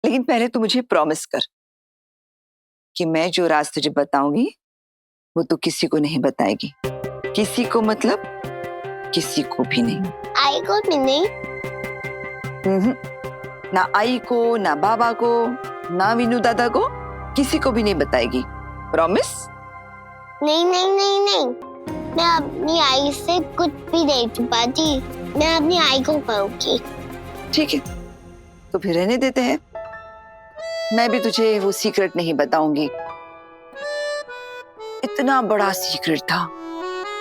लेकिन पहले तू मुझे प्रॉमिस कर कि मैं जो राज तुझे बताऊंगी वो तू किसी को नहीं बताएगी। किसी को मतलब किसी को भी नहीं। आई को भी नहीं? ना आई को, ना बाबा को, ना विनू दादा को, किसी को भी नहीं बताएगी। प्रॉमिस? नहीं नहीं नहीं नहीं, मैं अपनी आई से कुछ भी नहीं छुपाती। मैं अपनी आई को कहूंगी। ठीक है, तो फिर रहने देते हैं। मैं भी तुझे वो सीक्रेट नहीं बताऊंगी। इतना बड़ा सीक्रेट था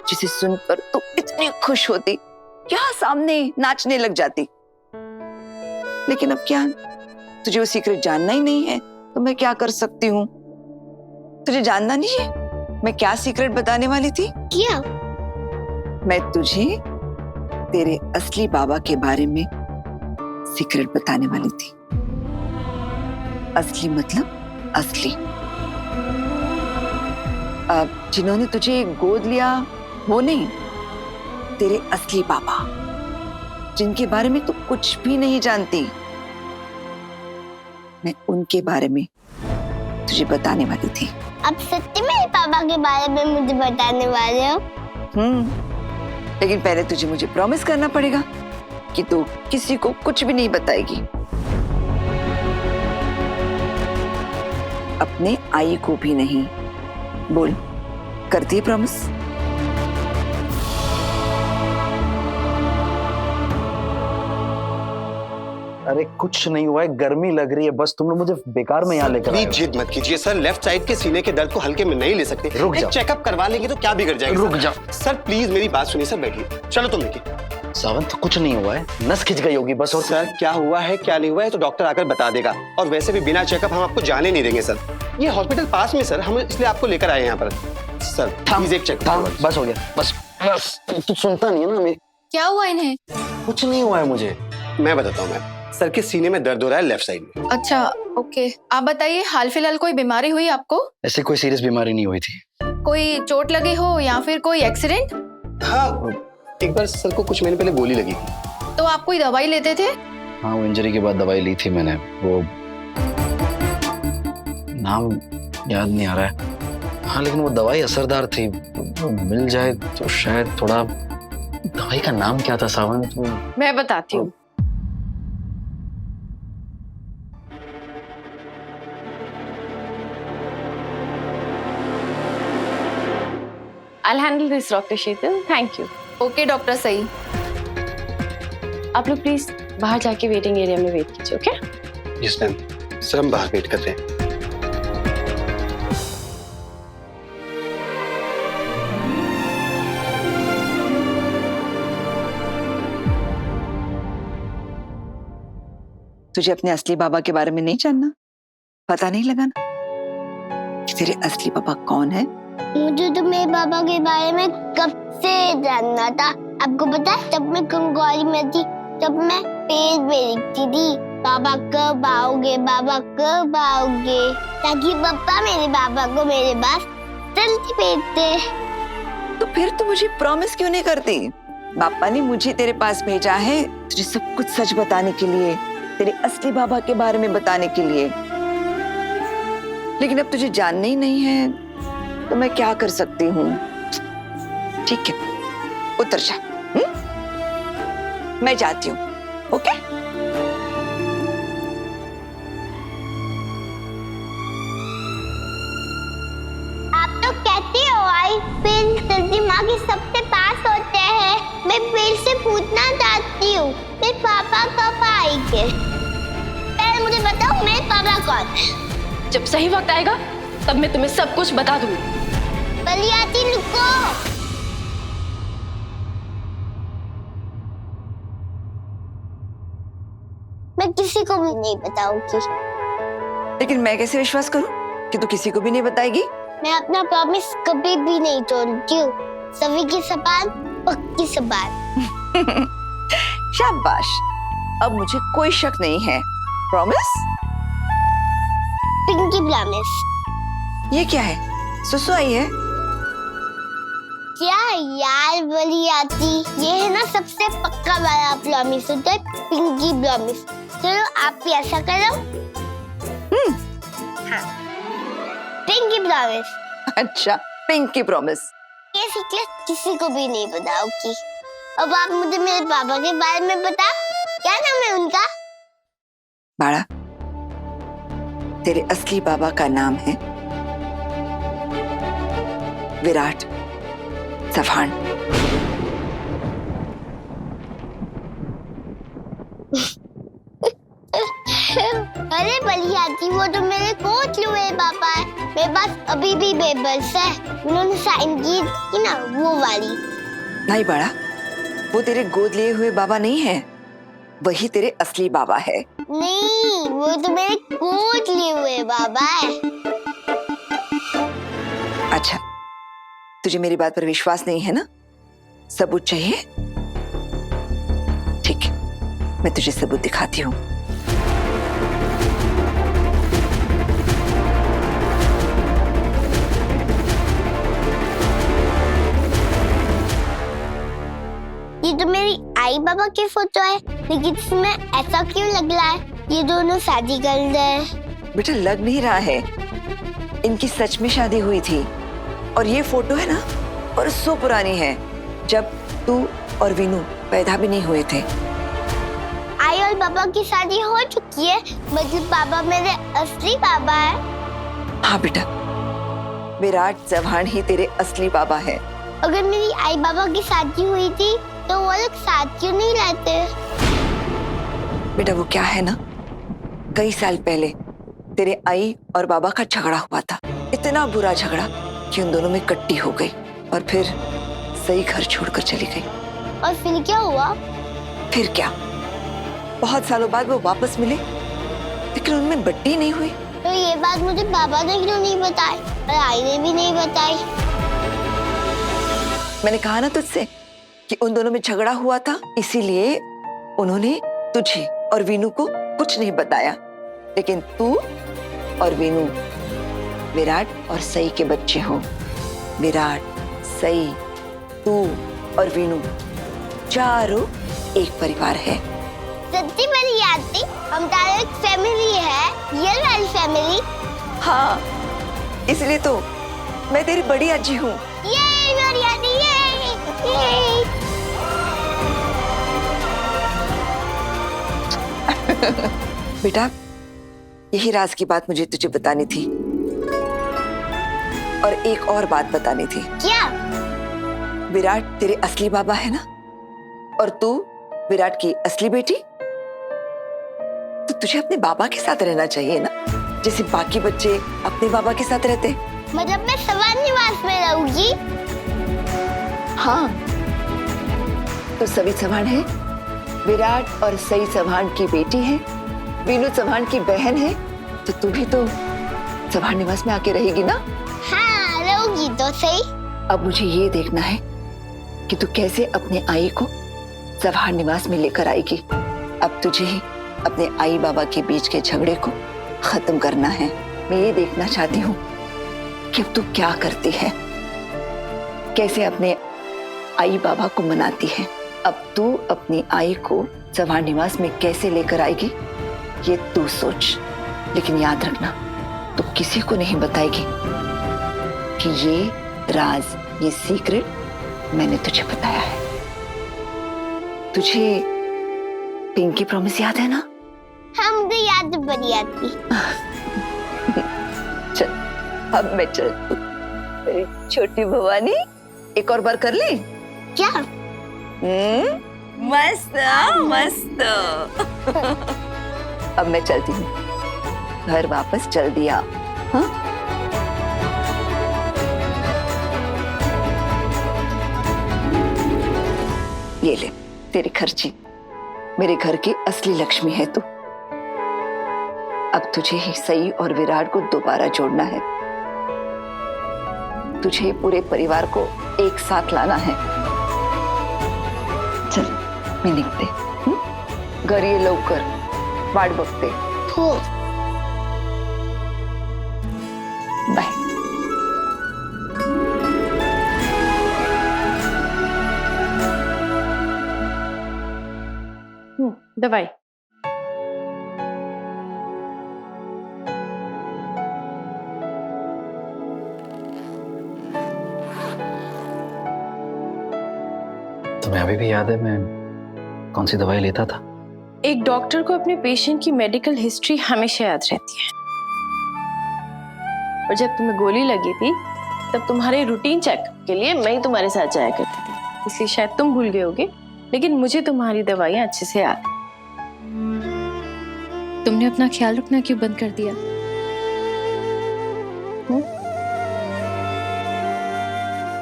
जिसे सुनकर तू इतनी खुश होती, यहाँ सामने नाचने लग जाती। लेकिन अब क्या, तुझे वो सीक्रेट जानना ही नहीं है, तो मैं क्या कर सकती हूँ? तुझे जानना नहीं है मैं क्या सीक्रेट बताने वाली थी? क्या? मैं तुझे तेरे असली बाबा के बारे में सीक्रेट बताने वाली थी। असली मतलब असली। अब जिन्होंने तुझे गोद लिया वो नहीं, तेरे असली बाबा, जिनके बारे में तू कुछ भी नहीं जानती, मैं उनके बारे में तुझे बताने वाली थी। अब सच्ची मेरे पापा के बारे में मुझे बताने वाले हो? लेकिन पहले तुझे मुझे प्रॉमिस करना पड़ेगा कि तू किसी को कुछ भी नहीं बताएगी। अपने आई को भी नहीं। बोल, करती है प्रॉमिस? अरे कुछ नहीं हुआ है, गर्मी लग रही है, बस तुम लोग मुझे बेकार में यहाँ लेकर आए हो। जिद मत कीजिए सर, लेफ्ट साइड के सीने के दर्द को हल्के में नहीं ले सकते। रुक जाओ। चेकअप करवा लेंगे तो क्या बिगड़ जाएगा? रुक जाओ सर प्लीज मेरी बात सुनिए सर, बैठिए। चलो तुम लेके। सावंत कुछ नहीं हुआ है, नस खिंच गई होगी बस। और सर क्या हुआ है क्या नहीं हुआ है तो डॉक्टर आकर बता देगा, और वैसे भी बिना चेकअप हम आपको जाने नहीं देंगे सर। ये हॉस्पिटल पास में सर, हम इसलिए आपको लेकर आए यहाँ पर। सर प्लीज एक चेकअप। बस हो गया, बस तू सुनता नहीं है ना। क्या हुआ इन्हें? कुछ नहीं हुआ है मुझे। मैं बताता हूँ मैम, सर के सीने में दर्द हो रहा है लेफ्ट साइड में। अच्छा ओके, आप बताइए हाल फिलहाल कोई बीमारी हुई आपको? ऐसे कोई सीरियस बीमारी नहीं हुई थी। कोई चोट लगी हो या फिर कोई एक्सीडेंट? हाँ, एक बार सर को कुछ महीने पहले गोली लगी थी। तो आप कोई दवाई लेते थे? हाँ, वो इंजरी के बाद दवाई ली थी मैंने। वो नाम याद नहीं आ रहा है। हाँ लेकिन वो दवाई असरदार थी। वो मिल जाए तो शायद थोड़ा। दवाई का नाम क्या था सावंत? मैं बताती हूँ। I'll handle this, Dr. Sheetal. Thank you. Okay doctor सही। आप लोग प्लीज बाहर जाके वेटिंग एरिया में वेट कीजिए, ओके? Yes ma'am. सर हम बाहर वेट कर रहे हैं। तुझे अपने असली बाबा के बारे में नहीं जानना? पता नहीं लगाना कि तेरे असली बाबा कौन है? मुझे तो मेरे पापा के बारे में कब से जानना था। आपको पता है, जब मैं कंगोली में थी तब मैं पेड़ पे लिखती थी, पापा कब आओगे, पापा कब आओगे, ताकि पापा मेरे पापा को मेरे पास जल्दी भेजते। तो फिर तू मुझे प्रॉमिस क्यों नहीं करती? पापा ने मुझे तेरे पास भेजा है तुझे सब कुछ सच बताने के लिए, तेरे असली बाबा के बारे में बताने के लिए। लेकिन अब तुझे जानना ही नहीं है तो मैं क्या कर सकती हूँ? ठीक है, उतर जा। मैं जाती हूँ। ओके? आप तो कहती हो आई पेड़ जल्दी माँ के सबसे पास होते हैं। मैं पेड़ से पूछना चाहती हूँ, मेरे पापा कब आएंगे? पहले मुझे बताओ मेरे पापा कौन है? जब सही वक्त आएगा तब मैं तुम्हें सब कुछ बता दूंगी। बलियाती रुको। मैं किसी को भी नहीं बताऊंगी। लेकिन मैं कैसे विश्वास करूं कि तू किसी को भी नहीं बताएगी? मैं अपना प्रॉमिस कभी भी नहीं तोड़ती हूँ। सभी की जबान पक्की जबान। शाबाश, अब मुझे कोई शक नहीं है। प्रॉमिस? Pinky promise. ये क्या है? सुसु आई है? क्या यार बलियाती, ये है ना सबसे पक्का वाला प्रॉमिस होता है, पिंकी प्रॉमिस। चलो आप भी ऐसा करो, पिंकी प्रॉमिस। अच्छा, पिंकी प्रॉमिस। ये सीक्रेट किसी को भी नहीं बताओगी। अब आप मुझे मेरे पापा के बारे में बता, क्या नाम है उनका? बाड़ा, तेरे असली बाबा का नाम है विराट चव्हाण। अरे बढ़िया थी, वो तो मेरे कोच हुए पापा है। मेरे पास अभी भी पेपर्स है, उन्होंने साइन की थी ना, वो वाली। नहीं बाड़ा, वो तेरे गोद लिए हुए बाबा नहीं है, वही तेरे असली बाबा है। नहीं, वो तो मेरे कोच लिए हुए बाबा है। अच्छा, तुझे मेरी बात पर विश्वास नहीं है ना? सबूत चाहिए? ठीक है, मैं तुझे सबूत दिखाती हूँ। ये तो मेरी आई बाबा की फोटो है, लेकिन इसमें ऐसा क्यों लग रहा है ये दोनों शादी कर रहे हैं? बेटा, लग नहीं रहा है, इनकी सच में शादी हुई थी। और ये फोटो है ना, परसों पुरानी है, जब तू और विनू पैदा भी नहीं हुए थे। आई और बाबा की शादी हो चुकी है, मतलब बाबा मेरे असली बाबा है। हाँ बेटा, विराट चव्हाण ही तेरे असली बाबा है। अगर मेरी आई बाबा की शादी हुई थी तो वो लोग साथ क्यों नहीं रहते? बेटा, वो क्या है ना, कई साल पहले तेरे आई और बाबा का झगड़ा हुआ था। इतना बुरा झगड़ा कि उन दोनों में कट्टी हो गई और फिर सही घर छोड़कर चली गई। और फिर क्या हुआ? फिर क्या, बहुत सालों बाद वो वापस मिले, लेकिन उनमें बट्टी नहीं हुई। तो ये बात मुझे बाबा ने क्यों नहीं बताई और आई ने भी नहीं बताई? मैंने कहा ना तुझसे कि उन दोनों में झगड़ा हुआ था, इसीलिए उन्होंने तुझे और वीनू को कुछ नहीं बताया। लेकिन तू और वीनू विराट और सई के बच्चे हो। विराट, सई, तू और वीनू चारों एक परिवार है। सच्ची बड़ी याद थी, हम तारे एक फैमिली है, रियल वाली फैमिली। हाँ, इसलिए तो मैं तेरी बड़ी अज्जी हूँ। ये मेरी याद ये। बेटा, यही राज की बात मुझे तुझे बतानी थी, और एक और बात बतानी थी। क्या? विराट तेरे असली बाबा है ना, और तू विराट की असली बेटी। तो तुझे अपने बाबा के साथ रहना चाहिए ना, जैसे बाकी बच्चे अपने बाबा के साथ रहते। मतलब मैं सवार निवास में रहूंगी? हाँ, तो सवी चव्हाण है, विराट और सई चव्हाण की बेटी है, वीनू चव्हाण की बहन है, तो तू भी तो चव्हाण निवास में आके रहेगी ना? हाँ, रहूंगी तो सही। अब मुझे ये देखना है कि तू कैसे अपने आई को चव्हाण निवास में लेकर आएगी। अब तुझे ही अपने आई बाबा के बीच के झगड़े को खत्म करना है। मैं ये देखना चाहती हूँ कि अब तू क्या करती है, कैसे अपने आई बाबा को मनाती है। अब तू अपनी आई को चव्हाण निवास में कैसे लेकर आएगी, ये तू सोच। लेकिन याद रखना, तू किसी को नहीं बताएगी कि ये राज, ये सीक्रेट मैंने तुझे बताया है। तुझे पिंकी प्रॉमिस याद है ना? हाँ, मुझे याद बड़ी याद थी। चल, अब मैं चलती हूँ। मेरी छोटी भवानी, एक और बार कर ले। क्या? मस्त मस्त। अब मैं चलती हूँ, घर वापस जल्दी आ। हाँ? ये ले तेरी खर्ची, मेरे घर की असली लक्ष्मी है तू। अब तुझे ही सई और विराट को दोबारा जोड़ना है, तुझे पूरे परिवार को एक साथ लाना है। चल, मी निघते। घरी ये लवकर, वाट बघते। हो। बाय। दवाई। तुम्हें अभी भी याद है मैं कौन सी दवाई लेता था? एक डॉक्टर को अपने पेशेंट की मेडिकल हिस्ट्री हमेशा याद रहती है। और जब तुम्हें गोली लगी थी तब तुम्हारे रूटीन चेकअप के लिए मैं ही तुम्हारे साथ जाया करती थी, इसलिए शायद तुम भूल गए होगे, लेकिन मुझे तुम्हारी दवाइयाँ अच्छे से याद। तुमने अपना ख्याल रखना क्यों बंद कर दिया?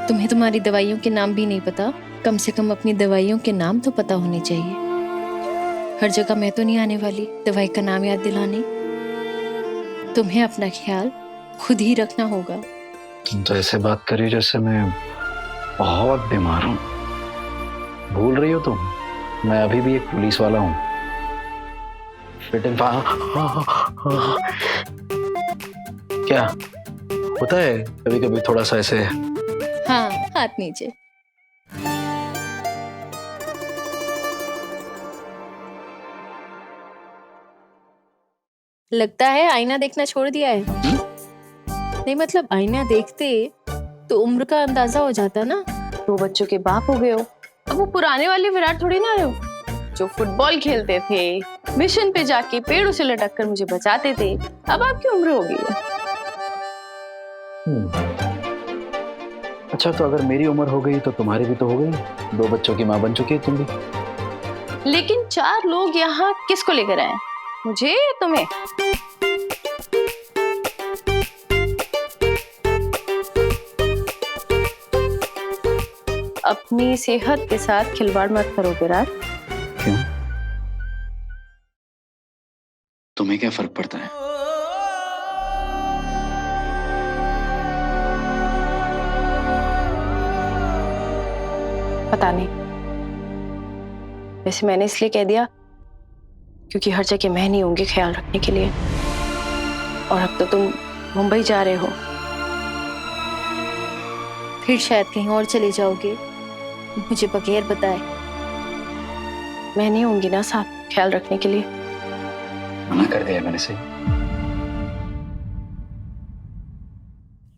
तुम्हें तुम्हारी दवाइयों के नाम भी नहीं पता, कम से कम अपनी दवाइयों के नाम तो पता होने चाहिए। हर जगह मैं तो नहीं आने वाली दवाई का नाम याद दिलाने। तुम्हें अपना ख्याल खुद ही रखना होगा। तुम तो ऐसे बात कर रही जैसे मैं बहुत बीमार हूँ। भूल रही हो तुम, मैं अभी भी एक पुलिस वाला हूँ। क्या होता है कभी कभी थोड़ा सा ऐसे? हाँ, हाथ नीचे। लगता है आईना देखना छोड़ दिया है। नहीं मतलब आईना देखते तो उम्र का अंदाजा हो जाता ना। 2 बच्चों के बाप हो गए हो। अब वो पुराने वाले विराट थोड़ी ना रहे हो जो फुटबॉल खेलते थे, मिशन पे जाके पेड़ों से लटक कर मुझे बचाते थे। अब आपकी उम्र हो गई है। अच्छा तो अगर मेरी उम्र हो गई तो तुम्हारी भी तो हो गई। 2 बच्चों की माँ बन चुकी है तुम भी। लेकिन 4 लोग यहाँ किसको लेकर आए? मुझे या तुम्हें? अपनी सेहत के साथ खिलवाड़ मत करो विराट। क्यों? तुम्हें क्या फर्क पड़ता है? पता नहीं, वैसे मैंने इसलिए कह दिया क्योंकि हर जगह मैं नहीं होंगी ख्याल रखने के लिए। और अब तो तुम मुंबई जा रहे हो। फिर शायद कहीं और चले जाओगे मुझे बगैर बताए। मैं नहीं होंगी ना साथ ख्याल रखने के लिए। मना कर दिया मैंने से।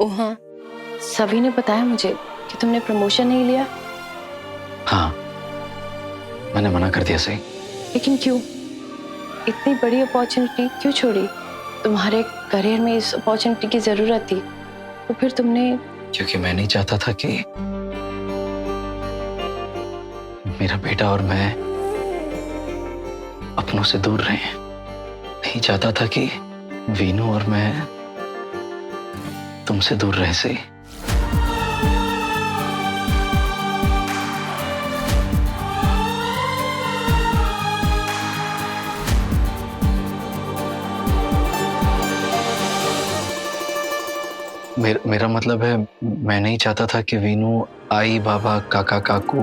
ओ हाँ, सभी ने बताया मुझे कि तुमने प्रमोशन नहीं लिया। हाँ मैंने मना कर दिया सही। लेकिन क्यों? इतनी बड़ी अपॉर्चुनिटी क्यों छोड़ी? तुम्हारे करियर में इस अपॉर्चुनिटी की जरूरत थी तो फिर तुमने। क्योंकि मैं नहीं चाहता था कि मेरा बेटा और मैं अपनों से दूर रहें। नहीं चाहता था कि वीनू और मैं तुमसे दूर रह सही। मेरा मतलब है मैं नहीं चाहता था कि वीनू आई बाबा काका काकू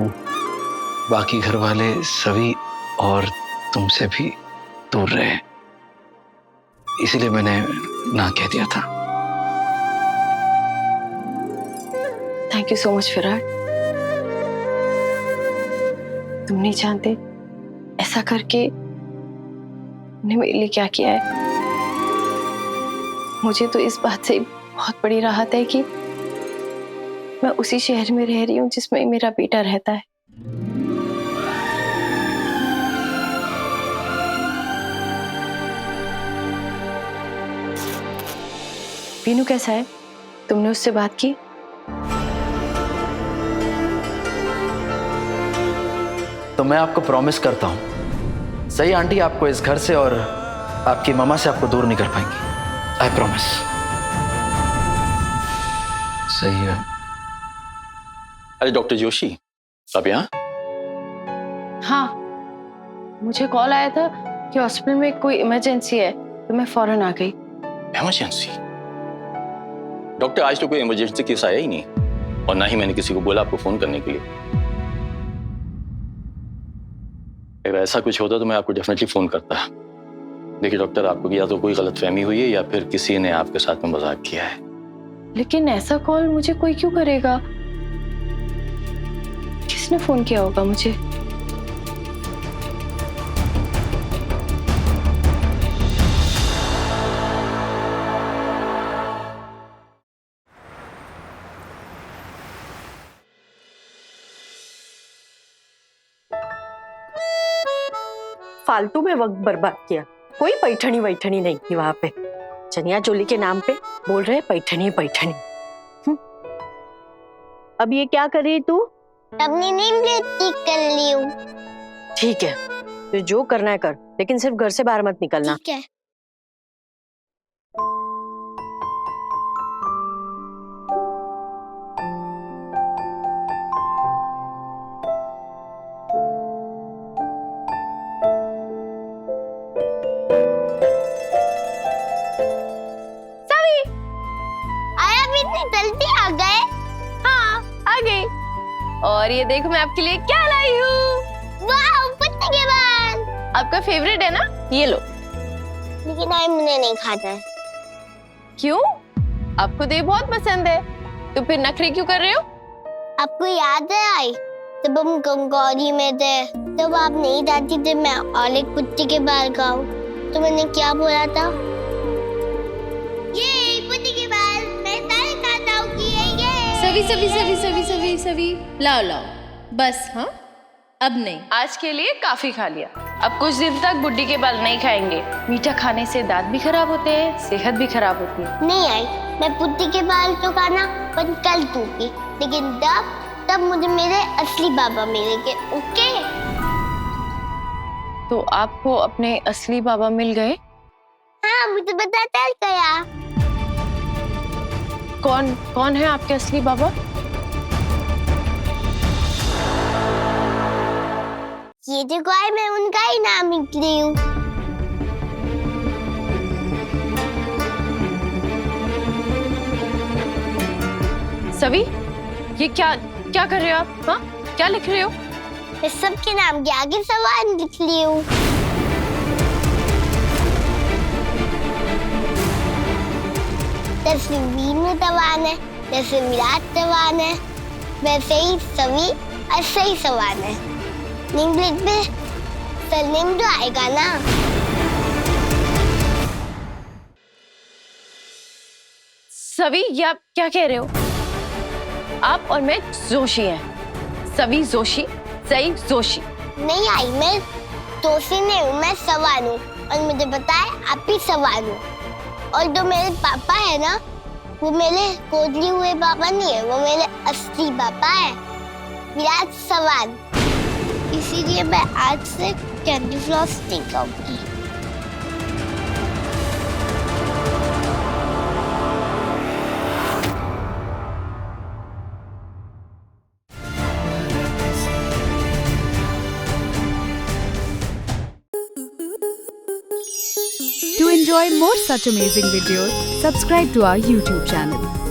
बाकी घर वाले सभी और तुमसे भी दूर रहे। इसीलिए मैंने ना कह दिया था। Thank you so much Virat. तुम नहीं जानते ऐसा करके तुमने मेरे लिए क्या किया है। मुझे तो इस बात से बहुत बड़ी राहत है कि मैं उसी शहर में रह रही हूँ जिसमें मेरा बेटा रहता है। वीनू कैसा है? तुमने उससे बात की? तो मैं आपको प्रॉमिस करता हूँ सही आंटी आपको इस घर से और आपकी मामा से आपको दूर नहीं कर पाएंगी। I promise. सही है। अरे डॉक्टर जोशी आप यहाँ? हाँ, मुझे कॉल आया था कि हॉस्पिटल में कोई इमरजेंसी है तो मैं फौरन आ गई। इमरजेंसी? डॉक्टर आज तो कोई इमरजेंसी केस आया ही नहीं और ना ही मैंने किसी को बोला आपको फोन करने के लिए। अगर ऐसा कुछ होता तो मैं आपको डेफिनेटली फोन करता। देखिए डॉक्टर, आपको या तो कोई गलतफहमी हुई है या फिर किसी ने आपके साथ में मजाक किया है। लेकिन ऐसा कॉल मुझे कोई क्यों करेगा? किसने फोन किया होगा मुझे? फालतू में वक्त बर्बाद किया। कोई पैठनी वैठनी नहीं थी वहां पे। चनिया चोली के नाम पे बोल रहे पैठनी पैठनी। अब ये क्या कर रही तू? अपनी नेम प्लेट ठीक कर ली हूँ। ठीक है, तो जो करना है कर, लेकिन सिर्फ घर से बाहर मत निकलना। ठीक है। आया भी इतनी जल्दी आ गए? हाँ, आ गई। और ये देखो मैं आपके लिए क्या लाई हूँ। वाह, पत्ते के बाल। आपका फेवरेट है ना, ये लो। लेकिन आई मुझे नहीं खाता है। क्यों? आपको तो ये बहुत पसंद है, तो फिर नखरे क्यों कर रहे हो? आपको याद है आई, जब हम गंगौरी में थे तब आप नहीं चाहती थे मैं और एक कुत्ते के बाल खाऊं, तो मैंने क्या बोला था? ये कुत्ते के बाल मैं सारे खाता हूँ कि ये। सभी लाओ लाओ, बस। हाँ, अब नहीं। आज के लिए काफी खा लिया, अब कुछ दिन तक बुड्ढी के बाल नहीं खाएंगे। मीठा खाने से दांत भी खराब होते हैं, सेहत भी खराब होती है। नहीं आई, मैं कुत्ते के बाल तो खाना बंद कर दूंगी, लेकिन तब मुझे मेरे असली बाबा मिलेंगे। ओके? तो आपको अपने असली बाबा मिल गए? हाँ, मुझे पता चल गया। कौन है आपके असली बाबा? ये देखो आई, मैं उनका ही नाम निकली हूँ। सभी, ये क्या कर रहे हो आप? हाँ, क्या लिख रहे हो? मैं सबके नाम के आगे सवाल निकली हूँ। जैसे वीनू तवान है, जैसे विराट तवान है, वैसे ही सभी ऐसे ही सवान है। इंग्लिश में सरनेम तो आएगा ना। सभी, ये आप क्या कह रहे हो? आप और मैं जोशी हैं। सभी जोशी, सही जोशी। नहीं आई, मैं जोशी नहीं हूँ, मैं सवान हूँ, और मुझे पता है आप भी सवान हो। और जो मेरे पापा है ना, वो मेरे गोदली हुए पापा नहीं है, वो मेरे असली पापा है, विराट सवान। इसीलिए मैं आज से कैंडी फ्लॉस नहीं खाऊंगी। To enjoy more such amazing videos, subscribe to our YouTube channel.